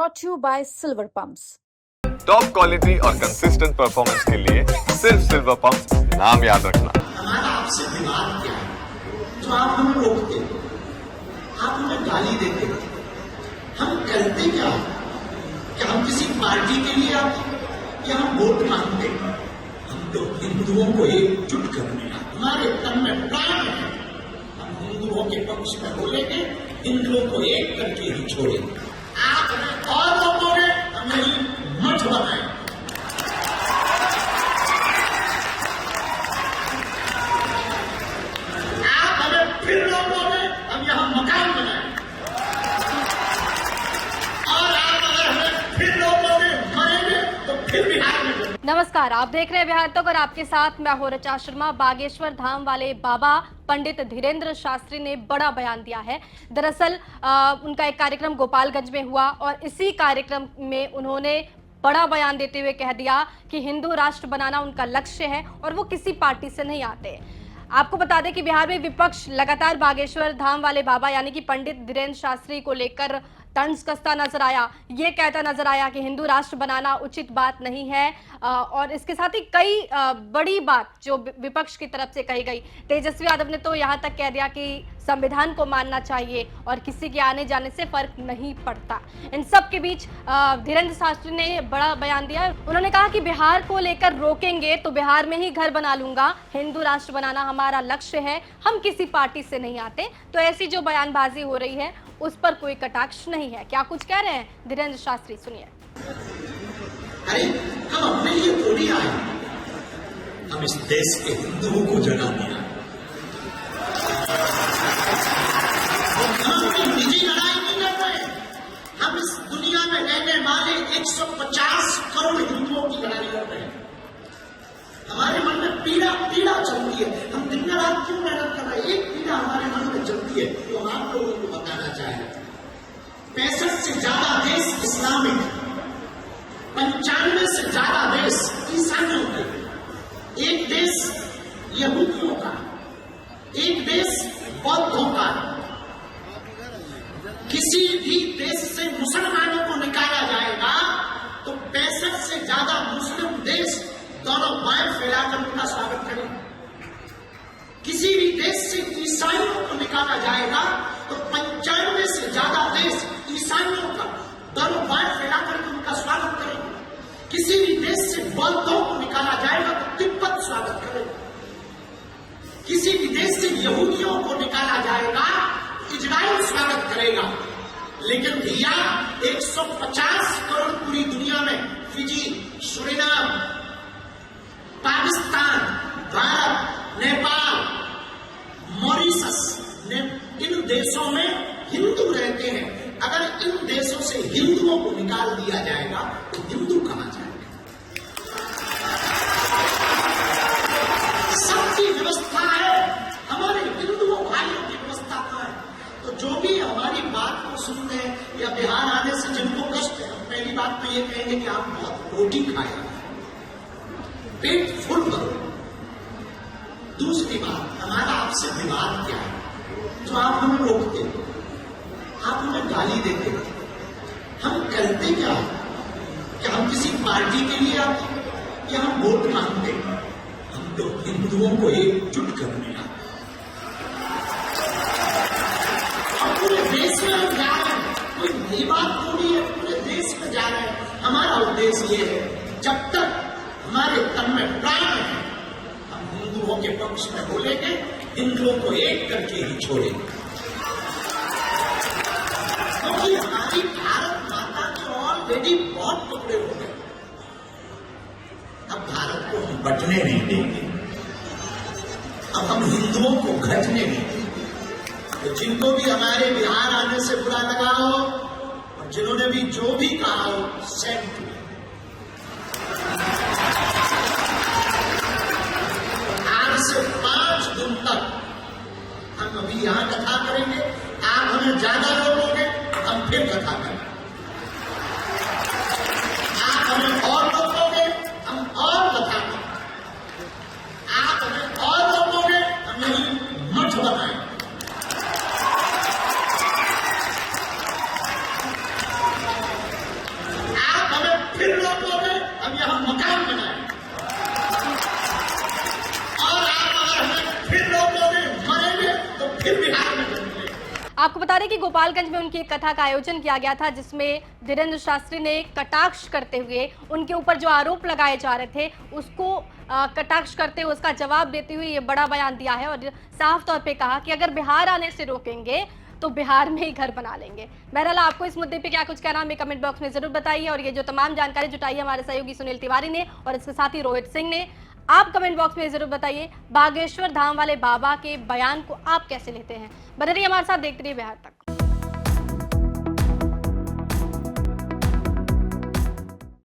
brought to you by Silver Pumps. Top quality और consistent performance के लिए सिर्फ सिल्वर पंप्स नाम याद रखना। हमारा आपसे विवाद क्या है? तो आप हमें रोकते, आप हमें गाली देते, हम करते क्या? क्या हम किसी पार्टी के लिए आते या हम वोट मांगते? हम तो हिंदुओं को एकजुट करने आते, हमारे तन में प्राण है। हम हिंदुओं के पक्ष में बोलेंगे, हिंदुओं को एक करके ही छोड़ेंगे। आप हमें और रोकोगे, हमें मठ बनाए। आप हमें फिर रोकोगे, हम यहां मकान बनाए। और आप अगर हमें फिर रोकोगे, मरेंगे तो फिर बिहार में। नमस्कार, आप देख रहे हैं बिहार तक और आपके साथ मैं हूं ऋचा शर्मा। बागेश्वर धाम वाले बाबा पंडित धीरेन्द्र शास्त्री ने बड़ा बयान दिया है। दरअसल उनका एक कार्यक्रम गोपालगंज में हुआ और इसी कार्यक्रम में उन्होंने बड़ा बयान देते हुए कह दिया कि हिंदू राष्ट्र बनाना उनका लक्ष्य है और वो किसी पार्टी से नहीं आते। आपको बता दें कि बिहार में विपक्ष लगातार बागेश्वर धाम वाले बाबा यानी कि पंडित धीरेन्द्र शास्त्री को लेकर तंज कसता नजर आया। ये कहता नजर आया कि हिंदू राष्ट्र बनाना उचित बात नहीं है और इसके साथ ही कई बड़ी बात जो विपक्ष की तरफ से कही गई। तेजस्वी यादव ने तो यहाँ तक कह दिया कि संविधान को मानना चाहिए और किसी के आने जाने से फर्क नहीं पड़ता। इन सब के बीच धीरेन्द्र शास्त्री ने बड़ा बयान दिया। उन्होंने कहा कि बिहार को लेकर रोकेंगे तो बिहार में ही घर बना लूंगा, हिंदू राष्ट्र बनाना हमारा लक्ष्य है, हम किसी पार्टी से नहीं आते। तो ऐसी जो बयानबाजी हो रही है उस पर कोई कटाक्ष नहीं है। क्या कुछ कह रहे हैं धीरेन्द्र शास्त्री, सुनिए। अरे हम अपने लिए थोड़ी आए, हम इस देश के हिंदुओं को जगा दिया। हम अपनी निजी लड़ाई नहीं लड़ रहे, हम इस दुनिया में रहने वाले 150 करोड़ हिंदुओं की लड़ाई लड़ रहे हैं। हमारे मन में पीड़ा चलती है, हम दिन रात क्यों मेहनत कर रहे हैं? एक पीड़ा हमारे मन में चलती है तो हम आप लोगों को बताना चाहें। 65 से ज्यादा देश इस्लामिक, 95 से ज्यादा देश ईसाइयों के, एक देश यहूदियों का, एक देश बौद्धों का। किसी भी देश से मुसलमानों को निकाला जाएगा तो 65 से ज्यादा मुस्लिम देश दोनों बाएं फैलाकर उनका स्वागत करें। किसी भी देश से ईसाइयों को निकाला जाएगा तो 95 से ज्यादा देश ईसाइयों का दोनों बाएं फैलाकर उनका स्वागत करें। किसी भी देश से बौद्धों को निकाला जाएगा तो तिब्बत स्वागत करें। किसी भी देश से यहूदियों को निकाला जाएगा तो इजराइल स्वागत करेगा। लेकिन भैया 150 करोड़ पूरी दुनिया में, Fiji, Suriname, Pakistan, Bharat, Nepal, Mauritius, इन देशों में हिंदू रहते हैं। अगर इन देशों से हिंदुओं को निकाल दिया जाएगा तो हिंदू कहां जाएंगे? सबकी व्यवस्था है, हमारे हिंदुओं भाइयों की व्यवस्था कहां है? तो जो भी हमारी बात को सुनते हैं या बिहार आने से जिनको कष्ट है, पहली बात तो ये कहेंगे कि आप बहुत रोटी खाए, पेट फुल करो। दूसरी बात, हमारा आपसे विवाद क्या है? जो आप हमें रोकते, आप हमें गाली देते, हम करते क्या? क्या हम किसी पार्टी के लिए आते या हम वोट मांगते? हम तो हिंदुओं को एकजुट करने आते। और पूरे देश में हम जा रहे हैं, कोई नई बात थोड़ी है, पूरे देश में जा रहे हैं। हमारा उद्देश्य ये है, जब तक हमारे तन में प्राण है, हम हिंदुओं के पक्ष में बोलेंगे, हिंदुओं को एक करके ही छोड़ेंगे। क्योंकि हमारी भारत माता के ऑलरेडी बहुत टुकड़े हो गए, अब भारत को हम बंटने नहीं देंगे, अब हम हिंदुओं को घटने नहीं देंगे। तो जिनको भी हमारे बिहार आने से बुरा लगा हो और जिन्होंने भी जो भी कहा हो, सेंट से 5 दिन तक हम अभी यहां कथा करेंगे। आप हमें ज्यादा रोकोगे, हम फिर कथा करेंगे। आप हमें और रोकोगे, हम और कथा करेंगे। आप हमें और रोकोगे, हम यही मठ बनाएंगे। आपको बता दें कि गोपालगंज में उनकी एक कथा का आयोजन किया गया था, जिसमें धीरेन्द्र शास्त्री ने कटाक्ष करते हुए उनके ऊपर जो आरोप लगाए जा रहे थे उसको कटाक्ष करते हुए उसका जवाब देते हुए ये बड़ा बयान दिया है और साफ तौर पे कहा कि अगर बिहार आने से रोकेंगे तो बिहार में ही घर बना लेंगे। बहरहाल आपको इस मुद्दे पे क्या कुछ कहना हमें कमेंट बॉक्स में जरूर बताइए। और ये जो तमाम जानकारी जुटाई है हमारे सहयोगी सुनील तिवारी ने और इसके साथ ही रोहित सिंह ने, आप कमेंट बॉक्स में जरूर बताइए बागेश्वर धाम वाले बाबा के बयान को आप कैसे लेते हैं। बने रहिए हमारे साथ, देखते रहिए बिहार तक।